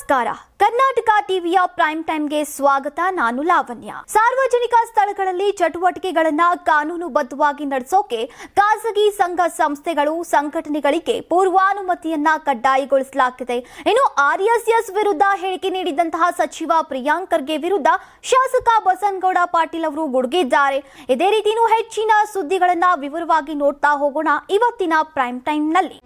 ನಮಸ್ಕಾರ. ಕರ್ನಾಟಕ ಟಿವಿಯ ಪ್ರೈಮ್ ಟೈಮ್ಗೆ ಸ್ವಾಗತ. ನಾನು ಲಾವಣ್ಯ. ಸಾರ್ವಜನಿಕ ಸ್ಥಳಗಳಲ್ಲಿ ಚಟುವಟಿಕೆಗಳನ್ನ ಕಾನೂನುಬದ್ಧವಾಗಿ ನಡೆಸೋಕೆ ಖಾಸಗಿ ಸಂಘ ಸಂಸ್ಥೆಗಳು ಸಂಘಟನೆಗಳಿಗೆ ಪೂರ್ವಾನುಮತಿಯನ್ನ ಕಡ್ಡಾಯಗೊಳಿಸಲಾಗಿದೆ. ಇನ್ನು ಆರ್ಎಸ್ಎಸ್ ವಿರುದ್ಧ ಹೇಳಿಕೆ ನೀಡಿದಂತಹ ಸಚಿವ ಪ್ರಿಯಾಂಕ್ ಖರ್ಗೆ ವಿರುದ್ಧ ಶಾಸಕ ಬಸನಗೌಡ ಪಾಟೀಲ್ ಅವರು ಗುಡುಗಿದ್ದಾರೆ. ಇದೇ ರೀತಿ ಹೆಚ್ಚಿನ ಸುದ್ದಿಗಳನ್ನ ವಿವರವಾಗಿ ನೋಡ್ತಾ ಹೋಗೋಣ ಇವತ್ತಿನ ಪ್ರೈಮ್ ಟೈಮ್ನಲ್ಲಿ.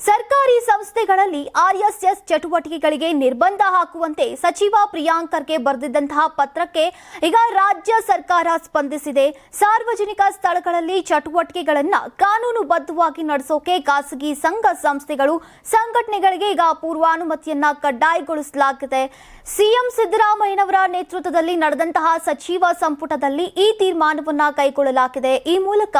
ಸರ್ಕಾರಿ ಸಂಸ್ಥೆಗಳಲ್ಲಿ ಆರ್ಎಸ್ಎಸ್ ಚಟುವಟಿಕೆಗಳಿಗೆ ನಿರ್ಬಂಧ ಹಾಕುವಂತೆ ಸಚಿವ ಪ್ರಿಯಾಂಕ್ ಖರ್ಗೆ ಬರೆದಿದ್ದಂತಹ ಪತ್ರಕ್ಕೆ ಈಗ ರಾಜ್ಯ ಸರ್ಕಾರ ಸ್ಪಂದಿಸಿದೆ. ಸಾರ್ವಜನಿಕ ಸ್ಥಳಗಳಲ್ಲಿ ಚಟುವಟಿಕೆಗಳನ್ನು ಕಾನೂನುಬದ್ಧವಾಗಿ ನಡೆಸೋಕೆ ಖಾಸಗಿ ಸಂಘ ಸಂಸ್ಥೆಗಳು ಸಂಘಟನೆಗಳಿಗೆ ಈಗ ಪೂರ್ವಾನುಮತಿಯನ್ನ ಕಡ್ಡಾಯಗೊಳಿಸಲಾಗಿದೆ. ಸಿಎಂ ಸಿದ್ದರಾಮಯ್ಯನವರ ನೇತೃತ್ವದಲ್ಲಿ ನಡೆದಂತಹ ಸಚಿವ ಸಂಪುಟದಲ್ಲಿ ಈ ತೀರ್ಮಾನವನ್ನ ಕೈಗೊಳ್ಳಲಾಗಿದೆ. ಈ ಮೂಲಕ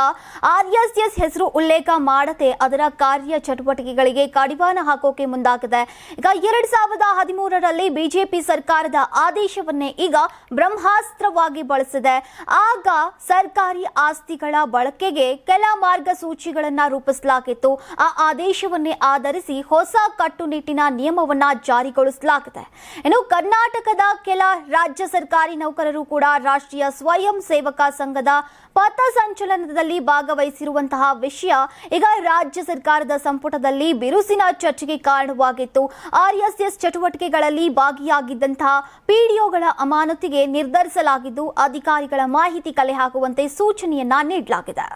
ಆರ್ಎಸ್ಎಸ್ ಹೆಸರು ಉಲ್ಲೇಖ ಮಾಡದೆ ಅದರ ಕಾರ್ಯ ಚಟುವಟಿಕೆಗಳಿಗೆ ಕಡಿವಾಣ ಹಾಕೋಕೆ ಮುಂದಾಗಿದೆ. ಈಗ 2013ರಲ್ಲಿ ಬಿಜೆಪಿ ಸರ್ಕಾರದ ಆದೇಶವನ್ನೇ ಈಗ ಬ್ರಹ್ಮಾಸ್ತ್ರವಾಗಿ ಬಳಸಿದೆ. ಆಗ ಸರ್ಕಾರಿ ಆಸ್ತಿಗಳ ಬಳಕೆಗೆ ಕೆಲ ಮಾರ್ಗಸೂಚಿಗಳನ್ನ ರೂಪಿಸಲಾಗಿತ್ತು. ಆ ಆದೇಶವನ್ನೇ ಆಧರಿಸಿ ಹೊಸ ಕಟ್ಟುನಿಟ್ಟಿನ ನಿಯಮವನ್ನ ಜಾರಿಗೊಳಿಸಲಾಗಿದೆ. ಇನ್ನು ಕರ್ನಾಟಕದ ಕೆಲ ರಾಜ್ಯ ಸರ್ಕಾರಿ ನೌಕರರು ಕೂಡ ರಾಷ್ಟ್ರೀಯ ಸ್ವಯಂ ಸೇವಕ ಸಂಘದ ಪಥಸಂಚಲನದಲ್ಲಿ ಭಾಗವಹಿಸಿರುವಂತಹ ವಿಷಯ ಈಗ ರಾಜ್ಯ ಸರ್ಕಾರದ ಸಂಪುಟದಲ್ಲಿ ಬಿರುಸಿನ ಚರ್ಚೆಗೆ ಕಾರಣವಾಗಿತ್ತು. ಆರ್ಎಸ್ಎಸ್ ಚಟುವಟಿಕೆಗಳಲ್ಲಿ ಭಾಗಿಯಾಗಿದ್ದಂತಹ ಪಿಡಿಒಗಳ ಅಮಾನತಿಗೆ ನಿರ್ಧರಿಸಲಾಗಿದ್ದು ಅಧಿಕಾರಿಗಳ ಮಾಹಿತಿ ಕಲೆ ಹಾಕುವಂತೆ ಸೂಚನೆಯನ್ನ ನೀಡಲಾಗಿದೆ.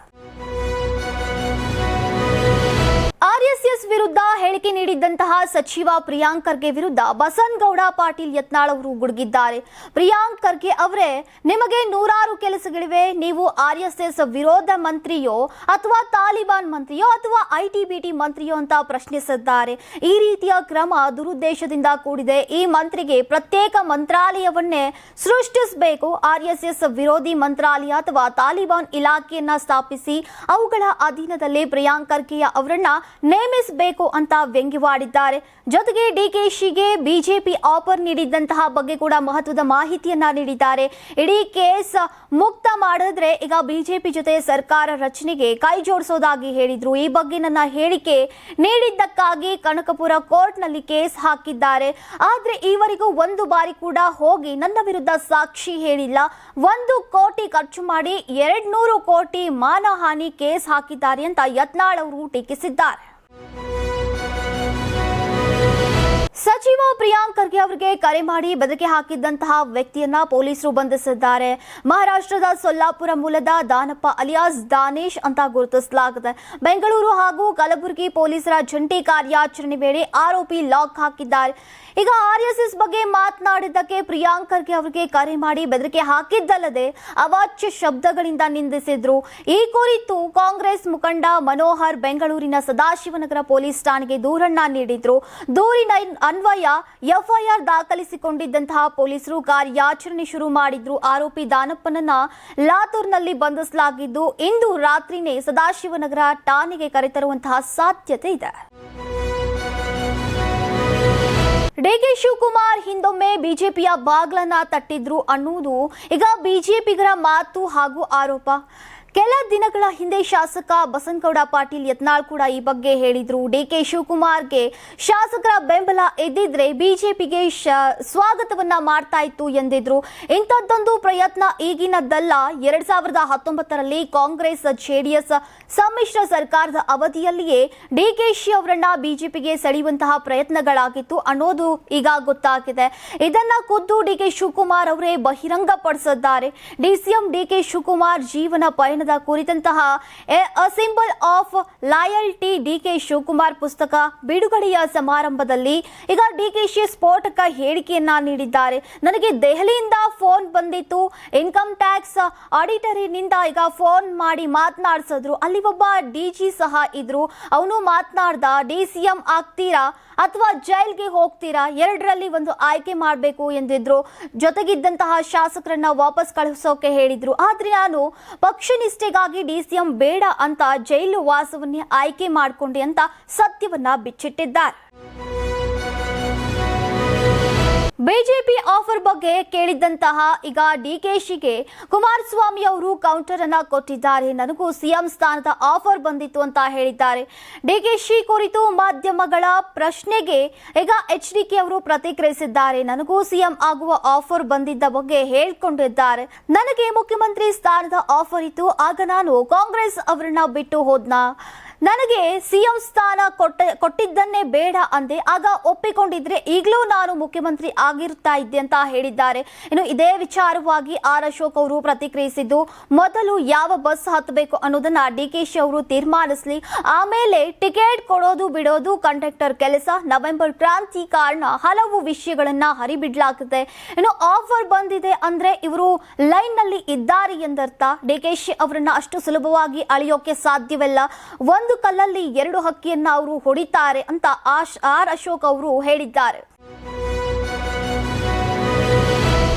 ಆರ್ಎಸ್ಎಸ್ ವಿರುದ್ಧ ಹೇಳಿಕೆ ನೀಡಿದ್ದಂತಹ ಸಚಿವ ಪ್ರಿಯಾಂಕ್ ಖರ್ಗೆ ವಿರುದ್ಧ ಬಸನಗೌಡ ಪಾಟೀಲ್ ಯತ್ನಾಳ್ ಅವರು ಗುಡುಗಿದ್ದಾರೆ. ಪ್ರಿಯಾಂಕ್ ಖರ್ಗೆ ಅವರೇ, ನಿಮಗೆ ನೂರಾರು ಕೆಲಸಗಳಿವೆ, ನೀವು ಆರ್ಎಸ್ಎಸ್ ವಿರೋಧ ಮಂತ್ರಿಯೋ ಅಥವಾ ತಾಲಿಬಾನ್ ಮಂತ್ರಿಯೋ ಅಥವಾ ಐಟಿಬಿಟಿ ಮಂತ್ರಿಯೋ ಅಂತ ಪ್ರಶ್ನಿಸಿದ್ದಾರೆ. ಈ ರೀತಿಯ ಕ್ರಮ ದುರುದ್ದೇಶದಿಂದ ಕೂಡಿದೆ. ಈ ಮಂತ್ರಿಗೆ ಪ್ರತ್ಯೇಕ ಮಂತ್ರಾಲಯವನ್ನೇ ಸೃಷ್ಟಿಸಬೇಕು. ಆರ್ಎಸ್ಎಸ್ ವಿರೋಧಿ ಮಂತ್ರಾಲಯ ಅಥವಾ ತಾಲಿಬಾನ್ ಇಲಾಖೆಯನ್ನ ಸ್ಥಾಪಿಸಿ ಅವುಗಳ ಅಧೀನದಲ್ಲಿ ಪ್ರಿಯಾಂಕ್ ಖರ್ಗೆ ಅವರನ್ನ ನೇಮಿಸಬೇಕು ಅಂತ ವ್ಯಂಗ್ಯವಾಡಿದ್ದಾರೆ. ಜೊತೆಗೆ ಡಿಕೆಶಿಗೆ ಬಿಜೆಪಿ ಆಫರ್ ನೀಡಿದ್ದಂತಹ ಬಗ್ಗೆ ಕೂಡ ಮಹತ್ವದ ಮಾಹಿತಿಯನ್ನ ನೀಡಿದ್ದಾರೆ. ಇಡೀ ಕೇಸ್ ಮುಕ್ತ ಮಾಡಿದ್ರೆ ಈಗ ಬಿಜೆಪಿ ಜೊತೆ ಸರ್ಕಾರ ರಚನೆಗೆ ಕೈ ಜೋಡಿಸೋದಾಗಿ ಹೇಳಿದ್ರು. ಈ ಬಗ್ಗೆ ನನ್ನ ಹೇಳಿಕೆ ನೀಡಿದ್ದಕ್ಕಾಗಿ ಕನಕಪುರ ಕೋರ್ಟ್ನಲ್ಲಿ ಕೇಸ್ ಹಾಕಿದ್ದಾರೆ. ಆದ್ರೆ ಈವರೆಗೂ ಒಂದು ಬಾರಿ ಕೂಡ ಹೋಗಿ ನನ್ನ ವಿರುದ್ಧ ಸಾಕ್ಷಿ ಹೇಳಿಲ್ಲ. 1 ಕೋಟಿ ಖರ್ಚು ಮಾಡಿ 200 ಕೋಟಿ ಮಾನಹಾನಿ ಕೇಸ್ ಹಾಕಿದ್ದಾರೆ ಅಂತ ಯತ್ನಾಳ್ ಅವರು ಟೀಕಿಸಿದ್ದಾರೆ. ಸಚಿವ ಪ್ರಿಯಾಂಕ್ ಖರ್ಗೆ ಅವರಿಗೆ ಕರೆ ಮಾಡಿ ಬೆದರಿಕೆ ಹಾಕಿದ್ದಂತಹ ವ್ಯಕ್ತಿಯನ್ನ ಪೊಲೀಸರು ಬಂಧಿಸಿದ್ದಾರೆ. ಮಹಾರಾಷ್ಟ್ರದ ಸೊಲ್ಲಾಪುರ ಮೂಲದ ದಾನಪ್ಪ ಅಲಿಯಾಸ್ ದಾನೇಶ್ ಅಂತ ಗುರುತಿಸಲಾಗಿದೆ. ಬೆಂಗಳೂರು ಹಾಗೂ ಕಲಬುರಗಿ ಪೊಲೀಸರ ಜಂಟಿ ಕಾರ್ಯಾಚರಣೆ ವೇಳೆ ಆರೋಪಿ ಲಾಕ್ ಹಾಕಿದ್ದಾರೆ. ಈಗ ಆರ್ಎಸ್ಎಸ್ ಬಗ್ಗೆ ಮಾತನಾಡಿದ್ದಕ್ಕೆ ಪ್ರಿಯಾಂಕ್ ಖರ್ಗೆ ಅವರಿಗೆ ಕರೆ ಮಾಡಿ ಬೆದರಿಕೆ ಹಾಕಿದ್ದಲ್ಲದೆ ಅವಾಚ್ಯ ಶಬ್ದಗಳಿಂದ ನಿಂದಿಸಿದ್ರು. ಈ ಕುರಿತು ಕಾಂಗ್ರೆಸ್ ಮುಖಂಡ ಮನೋಹರ್ ಬೆಂಗಳೂರಿನ ಸದಾಶಿವನಗರ ಪೊಲೀಸ್ ಠಾಣೆಗೆ ದೂರನ್ನ ನೀಡಿದ್ರು. ದೂರಿನ ಅನ್ವಯ ಎಫ್ಐಆರ್ ದಾಖಲಿಸಿಕೊಂಡಿದ್ದಂತಹ ಪೊಲೀಸರು ಕಾರ್ಯಾಚರಣೆ ಶುರು ಮಾಡಿದ್ರು. ಆರೋಪಿ ದಾನಪ್ಪನನ್ನ ಲಾತೂರ್ನಲ್ಲಿ ಬಂಧಿಸಲಾಗಿದ್ದು ಇಂದು ರಾತ್ರಿನೇ ಸದಾಶಿವನಗರ ಠಾಣೆಗೆ ಕರೆತರುವಂತಹ ಸಾಧ್ಯತೆ ಇದೆ. ಡಿಕೆ ಶಿವಕುಮಾರ್ ಹಿಂದೊಮ್ಮೆ ಬಿಜೆಪಿಯ ಬಾಗ್ಲನ್ನ ತಟ್ಟಿದ್ರು ಅನ್ನುವುದು ಈಗ ಬಿಜೆಪಿಗರ ಮಾತು ಹಾಗೂ ಆರೋಪ. ಕೆಲ ದಿನಗಳ ಹಿಂದೆ ಶಾಸಕ ಬಸನಗೌಡ ಪಾಟೀಲ್ ಯತ್ನಾಳ್ ಕೂಡ ಈ ಬಗ್ಗೆ ಹೇಳಿದ್ರು. ಡಿಕೆ ಶಿವಕುಮಾರ್ಗೆ ಶಾಸಕರ ಬೆಂಬಲ ಇದ್ದಿದ್ರೆ ಬಿಜೆಪಿಗೆ ಸ್ವಾಗತವನ್ನ ಮಾಡ್ತಾ ಇತ್ತು ಎಂದಿದ್ರು. ಇಂಥದ್ದೊಂದು ಪ್ರಯತ್ನ ಈಗಿನದ್ದಲ್ಲ. 2019ರಲ್ಲಿ ಕಾಂಗ್ರೆಸ್ ಜೆಡಿಎಸ್ ಸಮ್ಮಿಶ್ರ ಸರ್ಕಾರದ ಅವಧಿಯಲ್ಲಿಯೇ ಡಿಕೆಶಿ ಅವರನ್ನ ಬಿಜೆಪಿಗೆ ಸೆಳೆಯುವಂತಹ ಪ್ರಯತ್ನಗಳಾಗಿತ್ತು ಅನ್ನೋದು ಈಗ ಗೊತ್ತಾಗಿದೆ. ಇದನ್ನ ಖುದ್ದು ಡಿಕೆ ಶಿವಕುಮಾರ್ ಅವರೇ ಬಹಿರಂಗಪಡಿಸಿದ್ದಾರೆ. ಡಿಸಿಎಂ ಡಿಕೆ ಶಿವಕುಮಾರ್ ಜೀವನ ಪಯಣ ಕುರಿತಂತಹ a symbol of loyalty DK Shivakumar ಪುಸ್ತಕ ಬಿಡುಗಡೆಯ ಸಮಾರಂಭದಲ್ಲಿ ಈಗ ಡಿಕೆಶಿ ಸ್ಫೋಟಕ ಹೇಳಿಕೆಯನ್ನ ನೀಡಿದ್ದಾರೆ. ನನಗೆ ದೆಹಲಿಯಿಂದ ಫೋನ್ ಬಂದಿತ್ತು, ಇನ್ಕಮ್ ಟ್ಯಾಕ್ಸ್ ಆಡಿಟರಿನಿಂದ ಈಗ ಫೋನ್ ಮಾಡಿ ಮಾತನಾಡಿಸಿದ್ರು. ಅಲ್ಲಿ ಒಬ್ಬ ಡಿಜಿ ಸಹ ಇದ್ರು. ಅವನು ಮಾತನಾಡ್ದ, ಡಿಸಿಎಂ ಆಗ್ತೀರಾ ಅಥವಾ ಜೈಲ್ಗೆ ಹೋಗ್ತೀರಾ, 2ರಲ್ಲಿ ಒಂದು ಆಯ್ಕೆ ಮಾಡಬೇಕು ಎಂದಿದ್ರು. ಜೊತೆಗಿದ್ದಂತಹ ಶಾಸಕರನ್ನ ವಾಪಸ್ ಕಳಿಸೋಕೆ ಹೇಳಿದ್ರು. ಆದ್ರೆ ನಾನು ಪಕ್ಷ ನಿಷ್ಠೆಗಾಗಿ ಡಿಸಿಎಂ ಬೇಡ ಅಂತ ಜೈಲು ವಾಸವನ್ನೇ ಆಯ್ಕೆ ಮಾಡಿಕೊಂಡೆ ಅಂತ ಸತ್ಯವನ್ನ ಬಿಚ್ಚಿಟ್ಟಿದ್ದಾರೆ. ಬಿಜೆಪಿ ಆಫರ್ ಬಗ್ಗೆ ಕೇಳಿದ್ದಂತಹ ಈಗ ಡಿಕೆಶಿಗೆ ಕುಮಾರಸ್ವಾಮಿ ಅವರು ಕೌಂಟರ್ ಅನ್ನ ಕೊಟ್ಟಿದ್ದಾರೆ. ನನಗೂ ಸಿಎಂ ಸ್ಥಾನದ ಆಫರ್ ಬಂದಿತ್ತು ಅಂತ ಹೇಳಿದ್ದಾರೆ. ಡಿಕೆಶಿ ಕುರಿತು ಮಾಧ್ಯಮಗಳ ಪ್ರಶ್ನೆಗೆ ಈಗ ಎಚ್ಡಿಕೆ ಅವರು ಪ್ರತಿಕ್ರಿಯಿಸಿದ್ದಾರೆ. ನನಗೂ ಸಿಎಂ ಆಗುವ ಆಫರ್ ಬಂದಿದ್ದ ಬಗ್ಗೆ ಹೇಳಿಕೊಂಡಿದ್ದಾರೆ. ನನಗೆ ಮುಖ್ಯಮಂತ್ರಿ ಸ್ಥಾನದ ಆಫರ್ ಇತ್ತು, ಆಗ ನಾನು ಕಾಂಗ್ರೆಸ್ ಅವರನ್ನ ಬಿಟ್ಟು ಹೋದ್ನಾ. ನನಗೆ ಸಿಎಂ ಸ್ಥಾನ ಕೊಟ್ಟಿದ್ದನ್ನೇ ಬೇಡ ಅಂದೆ, ಆಗ ಒಪ್ಪಿಕೊಂಡಿದ್ರೆ ಈಗಲೂ ನಾನು ಮುಖ್ಯಮಂತ್ರಿ ಆಗಿರ್ತಾ ಇದ್ದೆ ಅಂತ ಹೇಳಿದ್ದಾರೆ. ಇನ್ನು ಇದೇ ವಿಚಾರವಾಗಿ ಆರ್ ಅಶೋಕ್ ಅವರು ಪ್ರತಿಕ್ರಿಯಿಸಿದ್ದು, ಮೊದಲು ಯಾವ ಬಸ್ ಹತ್ತಬೇಕು ಅನ್ನೋದನ್ನ ಡಿಕೆಶಿ ಅವರು ತೀರ್ಮಾನಿಸಲಿ, ಆಮೇಲೆ ಟಿಕೆಟ್ ಕೊಡೋದು ಬಿಡೋದು ಕಂಡಕ್ಟರ್ ಕೆಲಸ. ನವೆಂಬರ್ ಕ್ರಾಂತಿ ಕಾರಣ ಹಲವು ವಿಷಯಗಳನ್ನ ಹರಿಬಿಡ್ಲಾಗುತ್ತೆ. ಇನ್ನು ಆಫರ್ ಬಂದಿದೆ ಅಂದ್ರೆ ಇವರು ಲೈನ್ ನಲ್ಲಿ ಇದ್ದಾರೆ ಎಂದರ್ಥ. ಡಿಕೆಶಿ ಅವರನ್ನ ಅಷ್ಟು ಸುಲಭವಾಗಿ ಅಳಿಯೋಕೆ ಸಾಧ್ಯವಿಲ್ಲ. ಒಂದು ಕಲ್ಲಲ್ಲಿ ಎರಡು ಹಕ್ಕಿಯನ್ನ ಅವರು ಹೊಡಿತಾರೆ ಅಂತ ಆರ್ ಅಶೋಕ್ ಅವರು ಹೇಳಿದ್ದಾರೆ.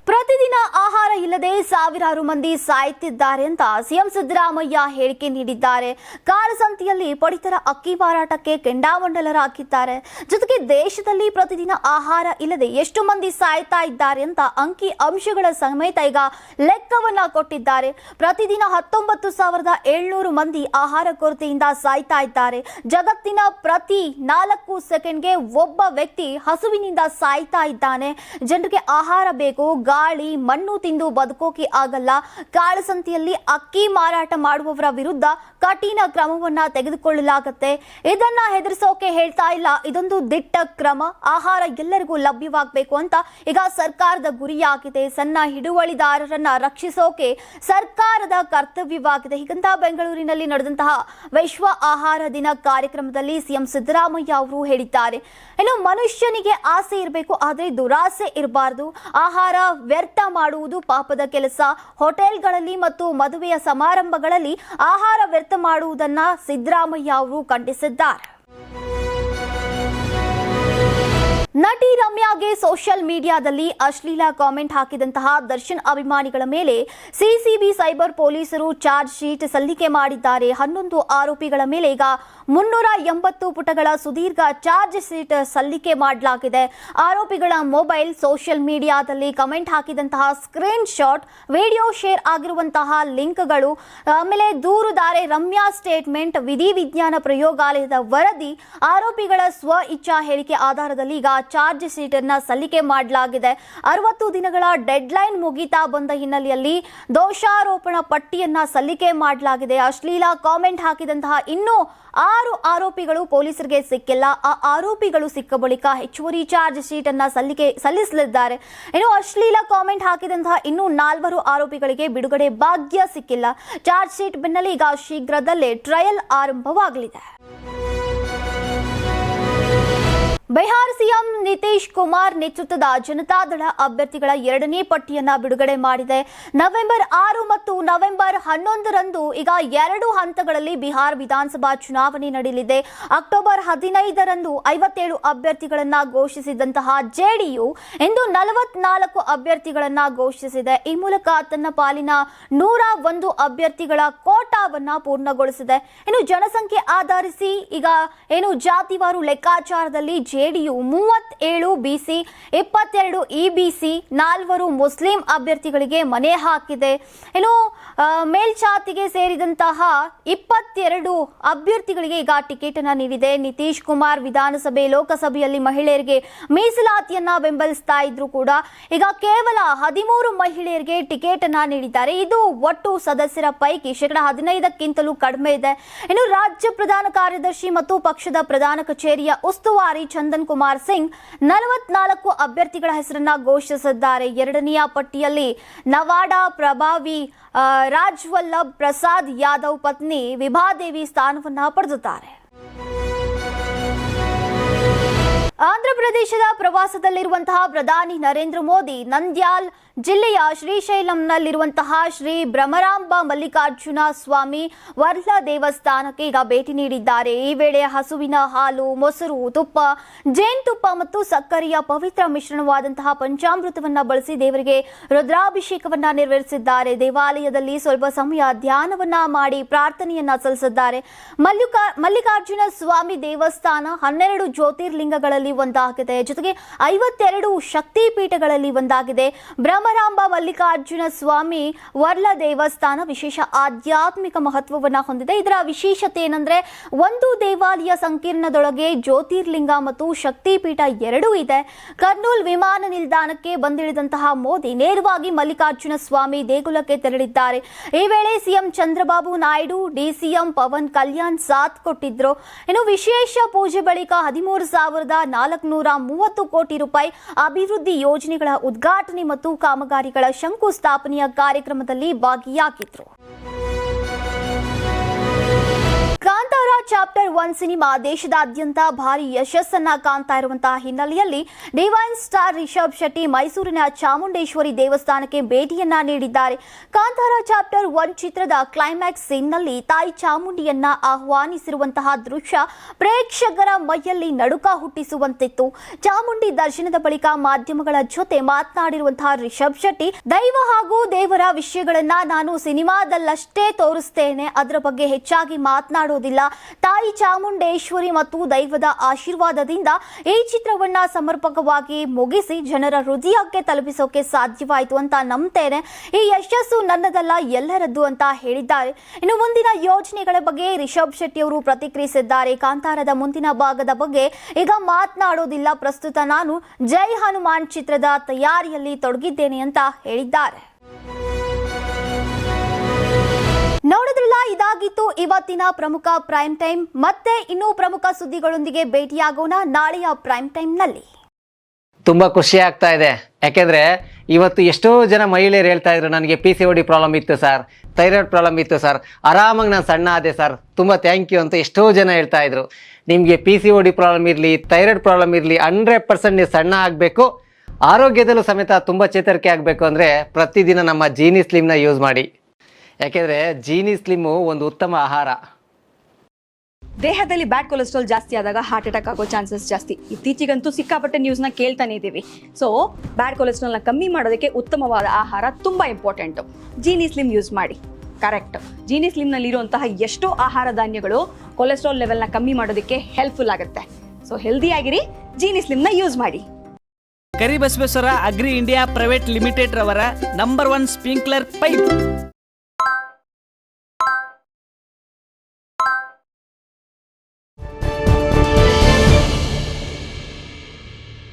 ಪ್ರತಿದಿನ ಆಹಾರ ಇಲ್ಲದೆ ಸಾವಿರಾರು ಮಂದಿ ಸಾಯುತ್ತಿದ್ದಾರೆ ಅಂತ ಸಿಎಂ ಸಿದ್ದರಾಮಯ್ಯ ಹೇಳಿಕೆ ನೀಡಿದ್ದಾರೆ. ಕಾಳಸಂತೆಯಲ್ಲಿ ಪಡಿತರ ಅಕ್ಕಿ ಮಾರಾಟಕ್ಕೆ ಕೆಂಡಾಮಂಡಲರಾಗಿದ್ದಾರೆ. ಜೊತೆಗೆ ದೇಶದಲ್ಲಿ ಪ್ರತಿದಿನ ಆಹಾರ ಇಲ್ಲದೆ ಎಷ್ಟು ಮಂದಿ ಸಾಯ್ತಾ ಇದ್ದಾರೆ ಅಂತ ಅಂಕಿ ಅಂಶಗಳ ಸಮೇತ ಈಗ ಲೆಕ್ಕವನ್ನ ಕೊಟ್ಟಿದ್ದಾರೆ. ಪ್ರತಿದಿನ 19,700 ಮಂದಿ ಆಹಾರ ಕೊರತೆಯಿಂದ ಸಾಯ್ತಾ ಇದ್ದಾರೆ. ಜಗತ್ತಿನ ಪ್ರತಿ 4 ಸೆಕೆಂಡ್ಗೆ ಒಬ್ಬ ವ್ಯಕ್ತಿ ಹಸುವಿನಿಂದ ಸಾಯ್ತಾ ಇದ್ದಾನೆ. ಜನರಿಗೆ ಆಹಾರ ಬೇಕು, ಗಾಳಿ ಮಣ್ಣು ತಿಂದು ಬದುಕೋಕೆ ಆಗಲ್ಲ. ಕಾಳಸಂತೆಯಲ್ಲಿ ಅಕ್ಕಿ ಮಾರಾಟ ಮಾಡುವವರ ವಿರುದ್ಧ ಕಠಿಣ ಕ್ರಮವನ್ನ ತೆಗೆದುಕೊಳ್ಳಲಾಗುತ್ತೆ. ಇದನ್ನ ಹೆದರಿಸೋಕೆ ಹೇಳ್ತಾ ಇಲ್ಲ, ಇದೊಂದು ದಿಟ್ಟ ಕ್ರಮ. ಆಹಾರ ಎಲ್ಲರಿಗೂ ಲಭ್ಯವಾಗಬೇಕು ಅಂತ ಈಗ ಸರ್ಕಾರದ ಗುರಿಯಾಗಿದೆ. ಸಣ್ಣ ಹಿಡುವಳಿದಾರರನ್ನ ರಕ್ಷಿಸೋಕೆ ಸರ್ಕಾರದ ಕರ್ತವ್ಯವಾಗಿದೆ. ಹೀಗಂತ ಬೆಂಗಳೂರಿನಲ್ಲಿ ನಡೆದಂತಹ ವಿಶ್ವ ಆಹಾರ ದಿನ ಕಾರ್ಯಕ್ರಮದಲ್ಲಿ ಸಿಎಂ ಸಿದ್ದರಾಮಯ್ಯ ಅವರು ಹೇಳಿದ್ದಾರೆ. ಇನ್ನು ಮನುಷ್ಯನಿಗೆ ಆಸೆ ಇರಬೇಕು, ಆದರೆ ದುರಾಸೆ ಇರಬಾರದು. ಆಹಾರ ವ್ಯರ್ಥ ಮಾಡುವುದು ಪಾಪದ ಕೆಲಸ. ಹೋಟೆಲ್ಗಳಲ್ಲಿ ಮತ್ತು ಮದುವೆಯ ಸಮಾರಂಭಗಳಲ್ಲಿ ಆಹಾರ ವ್ಯರ್ಥ ಮಾಡುವುದನ್ನ ಸಿದ್ದರಾಮಯ್ಯ ಅವರು ಖಂಡಿಸಿದ್ದಾರೆ. ನಟಿ ರಮ್ಯಾಗೆ ಸೋಷಿಯಲ್ ಮೀಡಿಯಾದಲ್ಲಿ ಅಶ್ಲೀಲ ಕಾಮೆಂಟ್ ಹಾಕಿದಂತಹ ದರ್ಶನ್ ಅಭಿಮಾನಿಗಳ ಮೇಲೆ ಸಿಸಿಬಿ ಸೈಬರ್ ಪೊಲೀಸರು ಚಾರ್ಜ್ ಶೀಟ್ ಸಲ್ಲಿಕೆ ಮಾಡಿದ್ದಾರೆ. 11 ಆರೋಪಿಗಳ ಮೇಲೆ ಈಗ 380 ಪುಟಗಳ ಸುದೀರ್ಘ ಚಾರ್ಜ್ ಶೀಟ್ ಸಲ್ಲಿಕೆ ಮಾಡಲಾಗಿದೆ. ಆರೋಪಿಗಳ ಮೊಬೈಲ್, ಸೋಷಿಯಲ್ ಮೀಡಿಯಾದಲ್ಲಿ ಕಮೆಂಟ್ ಹಾಕಿದಂತಹ ಸ್ಕ್ರೀನ್ ಶಾಟ್, ವಿಡಿಯೋ ಶೇರ್ ಆಗಿರುವಂತಹ ಲಿಂಕ್ಗಳು, ಆಮೇಲೆ ದೂರುದಾರೆ ರಮ್ಯಾ ಸ್ಟೇಟ್ಮೆಂಟ್, ವಿಧಿವಿಜ್ಞಾನ ಪ್ರಯೋಗಾಲಯದ ವರದಿ, ಆರೋಪಿಗಳ ಸ್ವ ಇಚ್ಛಾ ಹೇಳಿಕೆ ಆಧಾರದಲ್ಲಿ ಈಗ ಚಾರ್ಜ್ ಶೀಟ್ ಅನ್ನ ಸಲ್ಲಿಕೆ ಮಾಡಲಾಗಿದೆ. 60 ದಿನಗಳ ಡೆಡ್ ಲೈನ್ ಮುಗಿತಾ ಬಂದ ಹಿನ್ನೆಲೆಯಲ್ಲಿ ದೋಷಾರೋಪಣಾ ಪಟ್ಟಿಯನ್ನ ಸಲ್ಲಿಕೆ ಮಾಡಲಾಗಿದೆ. ಅಶ್ಲೀಲ ಕಾಮೆಂಟ್ ಹಾಕಿದಂತಹ ಇನ್ನೂ 6 ಆರೋಪಿಗಳು ಪೊಲೀಸರಿಗೆ ಸಿಕ್ಕಿಲ್ಲ. ಆ ಆರೋಪಿಗಳು ಸಿಕ್ಕ ಬಳಿಕ ಹೆಚ್ಚುವರಿ ಚಾರ್ಜ್ ಶೀಟ್ ಅನ್ನ ಸಲ್ಲಿಸಲಿದ್ದಾರೆ. ಇನ್ನು ಅಶ್ಲೀಲ ಕಾಮೆಂಟ್ ಹಾಕಿದಂತಹ ಇನ್ನೂ 4 ಆರೋಪಿಗಳಿಗೆ ಬಿಡುಗಡೆ ಭಾಗ್ಯ ಸಿಕ್ಕಿಲ್ಲ. ಚಾರ್ಜ್ ಶೀಟ್ ಬೆನ್ನಲ್ಲೇ ಈಗ ಶೀಘ್ರದಲ್ಲೇ ಟ್ರಯಲ್ ಆರಂಭವಾಗಲಿದೆ. ಬಿಹಾರ್ ಸಿಎಂ ನಿತೀಶ್ ಕುಮಾರ್ ನೇತೃತ್ವದ ಜನತಾದಳ ಅಭ್ಯರ್ಥಿಗಳ 2ನೇ ಪಟ್ಟಿಯನ್ನ ಬಿಡುಗಡೆ ಮಾಡಿದೆ. ನವೆಂಬರ್ 6 ಮತ್ತು ನವೆಂಬರ್ 11ರಂದು ಈಗ 2 ಹಂತಗಳಲ್ಲಿ ಬಿಹಾರ್ ವಿಧಾನಸಭಾ ಚುನಾವಣೆ ನಡೆಯಲಿದೆ. ಅಕ್ಟೋಬರ್ 15ರಂದು 57 ಅಭ್ಯರ್ಥಿಗಳನ್ನ ಘೋಷಿಸಿದಂತಹ ಜೆಡಿಯು ಇಂದು 44 ಅಭ್ಯರ್ಥಿಗಳನ್ನ ಘೋಷಿಸಿದೆ. ಈ ಮೂಲಕ ತನ್ನ ಪಾಲಿನ 101 ಅಭ್ಯರ್ಥಿಗಳ ಕೋಟಾವನ್ನ ಪೂರ್ಣಗೊಳಿಸಿದೆ. ಇನ್ನು ಜನಸಂಖ್ಯೆ ಆಧರಿಸಿ ಈಗ ಜಾತಿವಾರು ಲೆಕ್ಕಾಚಾರದಲ್ಲಿ ಜೆಡಿಯು 37 ಬಿಸಿ, 22 ಇಬಿಸಿ, 4 ಮುಸ್ಲಿಂ ಅಭ್ಯರ್ಥಿಗಳಿಗೆ ಮನೆ ಹಾಕಿದೆ. ಇನ್ನು ಮೇಲ್ಜಾತಿಗೆ ಸೇರಿದಂತಹ 22 ಅಭ್ಯರ್ಥಿಗಳಿಗೆ ಈಗ ಟಿಕೆಟ್ ಅನ್ನ ನೀಡಿದೆ. ನಿತೀಶ್ ಕುಮಾರ್ ವಿಧಾನಸಭೆ, ಲೋಕಸಭೆಯಲ್ಲಿ ಮಹಿಳೆಯರಿಗೆ ಮೀಸಲಾತಿಯನ್ನ ಬೆಂಬಲಿಸ್ತಾ ಇದ್ರು ಕೂಡ ಈಗ ಕೇವಲ 13 ಮಹಿಳೆಯರಿಗೆ ಟಿಕೆಟ್ ಅನ್ನ ನೀಡಿದ್ದಾರೆ. ಇದು ಒಟ್ಟು ಸದಸ್ಯರ ಪೈಕಿ 15%ಕ್ಕಿಂತಲೂ ಕಡಿಮೆ ಇದೆ. ಇನ್ನು ರಾಜ್ಯ ಪ್ರಧಾನ ಕಾರ್ಯದರ್ಶಿ ಮತ್ತು ಪಕ್ಷದ ಪ್ರಧಾನ ಕಚೇರಿಯ ಉಸ್ತುವಾರಿ ಚಂದನ್ ಕುಮಾರ್ ಸಿಂಗ್ 44 ಅಭ್ಯರ್ಥಿಗಳ ಹೆಸರನ್ನ ಘೋಷಿಸಿದ್ದಾರೆ. 2ನೇ ಪಟ್ಟಿಯಲ್ಲಿ ನವಾಡಾ ಪ್ರಭಾವಿ ರಾಜ್ವಲ್ಲಭ್ ಪ್ರಸಾದ್ ಯಾದವ್ ಪತ್ನಿ ವಿಭಾದೇವಿ ಸ್ಥಾನವನ್ನ ಪಡೆದಿದ್ದಾರೆ. ಆಂಧ್ರಪ್ರದೇಶದ ಪ್ರವಾಸದಲ್ಲಿರುವಂತಹ ಪ್ರಧಾನಿ ನರೇಂದ್ರ ಮೋದಿ ನಂದ್ಯಾಲ್ ಜಿಲ್ಲೆಯ ಶ್ರೀಶೈಲಂನಲ್ಲಿರುವಂತಹ ಶ್ರೀ ಭ್ರಮರಾಂಬ ಮಲ್ಲಿಕಾರ್ಜುನ ಸ್ವಾಮಿ ವರ್ಲ ದೇವಸ್ಥಾನಕ್ಕೆ ಈಗ ಭೇಟಿ ನೀಡಿದ್ದಾರೆ. ಈ ವೇಳೆ ಹಸುವಿನ ಹಾಲು, ಮೊಸರು, ತುಪ್ಪ, ಜೇನುತುಪ್ಪ ಮತ್ತು ಸಕ್ಕರೆಯ ಪವಿತ್ರ ಮಿಶ್ರಣವಾದಂತಹ ಪಂಚಾಮೃತವನ್ನ ಬಳಸಿ ದೇವರಿಗೆ ರುದ್ರಾಭಿಷೇಕವನ್ನ ನೆರವೇರಿಸಿದ್ದಾರೆ. ದೇವಾಲಯದಲ್ಲಿ ಸ್ವಲ್ಪ ಸಮಯ ಧ್ಯಾನವನ್ನ ಮಾಡಿ ಪ್ರಾರ್ಥನೆಯನ್ನ ಸಲ್ಲಿಸಿದ್ದಾರೆ. ಮಲ್ಲಿಕಾರ್ಜುನ ಸ್ವಾಮಿ ದೇವಸ್ಥಾನ 12 ಜ್ಯೋತಿರ್ಲಿಂಗಗಳಲ್ಲಿ ಒಂದಾಗಿದೆ. ಜೊತೆಗೆ 52 ಶಕ್ತಿ ಪೀಠಗಳಲ್ಲಿ ಒಂದಾಗಿದೆ. ಭ್ರಮರಾಂಬ ಮಲ್ಲಿಕಾರ್ಜುನ ಸ್ವಾಮಿ ವರ್ಲ ದೇವಸ್ಥಾನ ವಿಶೇಷ ಆಧ್ಯಾತ್ಮಿಕ ಮಹತ್ವವನ್ನು ಹೊಂದಿದೆ. ಇದರ ವಿಶೇಷತೆ ಏನಂದ್ರೆ, ಒಂದು ದೇವಾಲಯ ಸಂಕೀರ್ಣದೊಳಗೆ ಜ್ಯೋತಿರ್ಲಿಂಗ ಮತ್ತು ಶಕ್ತಿ ಪೀಠ ಎರಡೂ ಇದೆ. ಕರ್ನೂಲ್ ವಿಮಾನ ನಿಲ್ದಾಣಕ್ಕೆ ಬಂದಿಳಿದಂತಹ ಮೋದಿ ನೇರವಾಗಿ ಮಲ್ಲಿಕಾರ್ಜುನ ಸ್ವಾಮಿ ದೇಗುಲಕ್ಕೆ ತೆರಳಿದ್ದಾರೆ. ಈ ವೇಳೆ ಸಿಎಂ ಚಂದ್ರಬಾಬು ನಾಯ್ಡು, ಡಿಸಿಎಂ ಪವನ್ ಕಲ್ಯಾಣ್ ಸಾಥ್ ಕೊಟ್ಟಿದ್ರು. ಇನ್ನು ವಿಶೇಷ ಪೂಜೆ ಬಳಿಕ 13,430 ಕೋಟಿ ರೂಪಾಯಿ ಅಭಿವೃದ್ಧಿ ಯೋಜನೆಗಳ ಉದ್ಘಾಟನೆ ಮತ್ತು ಕಾಮಗಾರಿಗಳ ಶಂಕುಸ್ಥಾಪನೆಯ ಕಾರ್ಯಕ್ರಮದಲ್ಲಿ ಭಾಗಿಯಾಗಿದ್ರು. ಕಾಂತಾರ ಚಾಪ್ಟರ್ 1 ಸಿನಿಮಾ ದೇಶದಾದ್ಯಂತ ಭಾರಿ ಯಶಸ್ಸನ್ನ ಕಾಣ್ತಾ ಇರುವಂತಹ ಹಿನ್ನೆಲೆಯಲ್ಲಿ ಡಿವೈನ್ ಸ್ಟಾರ್ ರಿಷಬ್ ಶೆಟ್ಟಿ ಮೈಸೂರಿನ ಚಾಮುಂಡೇಶ್ವರಿ ದೇವಸ್ಥಾನಕ್ಕೆ ಭೇಟಿಯನ್ನ ನೀಡಿದ್ದಾರೆ. ಕಾಂತಾರ ಚಾಪ್ಟರ್ 1 ಚಿತ್ರದ ಕ್ಲೈಮ್ಯಾಕ್ಸ್ ಸೀನ್ನಲ್ಲಿ ತಾಯಿ ಚಾಮುಂಡಿಯನ್ನ ಆಹ್ವಾನಿಸಿರುವಂತಹ ದೃಶ್ಯ ಪ್ರೇಕ್ಷಕರ ಮೈಯಲ್ಲಿ ನಡುಕ ಹುಟ್ಟಿಸುವಂತಿತ್ತು. ಚಾಮುಂಡಿ ದರ್ಶನದ ಬಳಿಕ ಮಾಧ್ಯಮಗಳ ಜೊತೆ ಮಾತನಾಡಿರುವಂತಹ ರಿಷಬ್ ಶೆಟ್ಟಿ, ದೈವ ಹಾಗೂ ದೇವರ ವಿಷಯಗಳನ್ನ ನಾನು ಸಿನಿಮಾದಲ್ಲಷ್ಟೇ ತೋರಿಸ್ತೇನೆ, ಅದರ ಬಗ್ಗೆ ಹೆಚ್ಚಾಗಿ ಮಾತನಾಡೋದಿಲ್ಲ. ತಾಯಿ ಚಾಮುಂಡೇಶ್ವರಿ ಮತ್ತು ದೈವದ ಆಶೀರ್ವಾದದಿಂದ ಈ ಚಿತ್ರವನ್ನ ಸಮರ್ಪಕವಾಗಿ ಮುಗಿಸಿ ಜನರ ಹೃದಯಕ್ಕೆ ತಲುಪಿಸೋಕೆ ಸಾಧ್ಯವಾಯಿತು ಅಂತ ನಂಬ್ತೇನೆ. ಈ ಯಶಸ್ಸು ನನ್ನದಲ್ಲ, ಎಲ್ಲರದ್ದು ಅಂತ ಹೇಳಿದ್ದಾರೆ. ಇನ್ನು ಮುಂದಿನ ಯೋಜನೆಗಳ ಬಗ್ಗೆ ರಿಷಬ್ ಶೆಟ್ಟಿ ಅವರು ಪ್ರತಿಕ್ರಿಯಿಸಿದ್ದಾರೆ. ಕಾಂತಾರದ ಮುಂದಿನ ಭಾಗದ ಬಗ್ಗೆ ಈಗ ಮಾತನಾಡೋದಿಲ್ಲ, ಪ್ರಸ್ತುತ ನಾನು ಜೈ ಹನುಮಾನ್ ಚಿತ್ರದ ತಯಾರಿಯಲ್ಲಿ ತೊಡಗಿದ್ದೇನೆ ಅಂತ ಹೇಳಿದ್ದಾರೆ. ನೋಡಿದ್ರಲ್ಲ, ಇದಾಗಿತ್ತು ಇವತ್ತಿನ ಪ್ರಮುಖ ಪ್ರೈಮ್ ಟೈಮ್. ಮತ್ತೆ ಇನ್ನೂ ಪ್ರಮುಖ ಸುದ್ದಿಗಳೊಂದಿಗೆ ಭೇಟಿಯಾಗೋಣ ನಾಳೆಯ ಪ್ರೈಮ್ ಟೈಮ್ನಲ್ಲಿ. ತುಂಬಾ ಖುಷಿ ಆಗ್ತಾ ಇದೆ, ಯಾಕೆಂದ್ರೆ ಇವತ್ತು ಎಷ್ಟೋ ಜನ ಮಹಿಳೆಯರು ಹೇಳ್ತಾ ಇದ್ರು, ನನಗೆ PCOD ಪ್ರಾಬ್ಲಮ್ ಇತ್ತು ಸರ್, ಥೈರಾಯ್ಡ್ ಪ್ರಾಬ್ಲಮ್ ಇತ್ತು ಸರ್, ಆರಾಮಾಗಿ ನಾನು ಸಣ್ಣ ಆದೆ ಸರ್, ತುಂಬ ಥ್ಯಾಂಕ್ ಯು ಅಂತ ಎಷ್ಟೋ ಜನ ಹೇಳ್ತಾ ಇದ್ರು. ನಿಮಗೆ PCOD ಪ್ರಾಬ್ಲಮ್ ಇರಲಿ, ಥೈರಾಯ್ಡ್ ಪ್ರಾಬ್ಲಮ್ ಇರಲಿ, 100% ನೀವು ಸಣ್ಣ ಆಗಬೇಕು, ಆರೋಗ್ಯದಲ್ಲೂ ಸಮೇತ ತುಂಬ ಚೇತರಿಕೆ ಆಗಬೇಕು ಅಂದರೆ ಪ್ರತಿದಿನ ನಮ್ಮ ಜೀನಿ ಸ್ಲಿಮ್ನ ಯೂಸ್ ಮಾಡಿ. ಯಾಕೆಂದರೆ ಜೀನಿ ಸ್ಲಿಮ್ಮು ಒಂದು ಉತ್ತಮ ಆಹಾರ. ದೇಹದಲ್ಲಿ ಬ್ಯಾಡ್ ಕೊಲೆಸ್ಟ್ರಾಲ್ ಜಾಸ್ತಿ ಆದಾಗ ಹಾರ್ಟ್ ಅಟ್ಯಾಕ್ ಆಗೋ ಚಾನ್ಸಸ್ ಜಾಸ್ತಿ. ಇತ್ತೀಚೆಗಂತೂ ಸಿಕ್ಕಾಪಟ್ಟೆ ನ್ಯೂಸ್ನ ಕೇಳ್ತಾನೆ ಇದ್ದೀವಿ. ಸೊ ಬ್ಯಾಡ್ ಕೊಲೆಸ್ಟ್ರಾಲ್ನ ಕಮ್ಮಿ ಮಾಡೋದಕ್ಕೆ ಉತ್ತಮವಾದ ಆಹಾರ ತುಂಬ ಇಂಪಾರ್ಟೆಂಟು. ಜೀನಿ ಸ್ಲಿಮ್ ಯೂಸ್ ಮಾಡಿ. ಕರೆಕ್ಟ್, ಜೀನಿ ಸ್ಲಿಮ್ನಲ್ಲಿರುವಂತಹ ಎಷ್ಟೋ ಆಹಾರ ಧಾನ್ಯಗಳು ಕೊಲೆಸ್ಟ್ರಾಲ್ ಲೆವೆಲ್ನ ಕಮ್ಮಿ ಮಾಡೋದಕ್ಕೆ ಹೆಲ್ಪ್ಫುಲ್ ಆಗುತ್ತೆ. ಸೊ ಹೆಲ್ದಿಯಾಗಿರಿ, ಜೀನಿ ಸ್ಲಿಮ್ನ ಯೂಸ್ ಮಾಡಿ. Karibasaveshwara agri India private limited ರವರ ನಂಬರ್ 1 ಸ್ಪ್ರಿಂಕ್ಲರ್ ಪೈಪ್